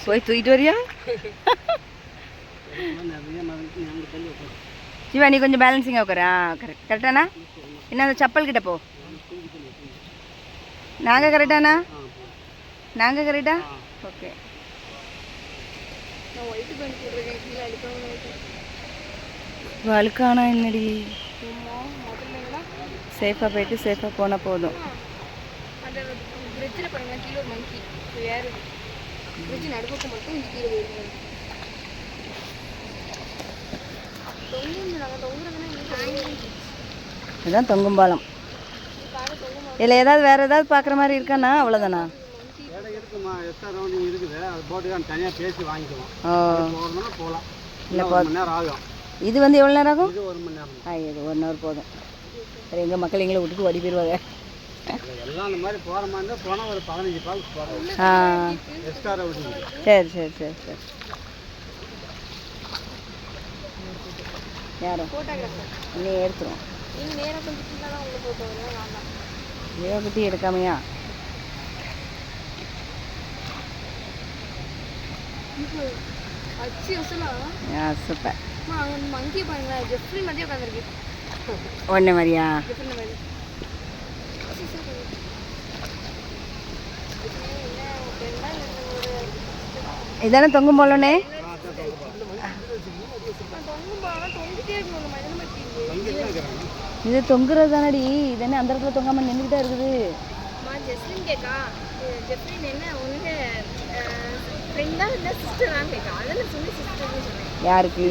போய் தூக்கிட்டு வரியா? சிவா நீ கொஞ்சம் பேலன்சிங்காக உட்காரு. கரெக்ட் கரெக்டாண்ணா. என்ன அந்த சப்பல் கிட்ட போ. நாங்கள் கரெக்டாண்ணா? நாங்கள் கரெக்டா? ஓகே. வழுக்கானா என்னடி? சேஃபாக போயிட்டு சேஃபாக போனால் போதும். இதுதான் தொங்கும் பாலம். இதில் ஏதாவது வேறு ஏதாவது பார்க்குற மாதிரி இருக்காண்ணா? அவ்வளோதானா? இது வந்து எவ்வளோ நேரம் ஆகும்? இது 1 hour போதும். சரி, எங்கள் மக்கள் எங்களை விட்டுட்டு ஓடி போயிடுவாங்க. சரி சரி சரி சரி. யாரும் நீ எடுத்துரும் பற்றி எடுக்காமையா? சூப்பர். ஒன்று மாதிரியா? இதானே தொங்கும் போலனே? இது தொங்குறது தானடி. இது என்ன அந்த இடத்துல தொங்காமல் நின்றுக்கிட்டே இருக்குது? யாருக்கு?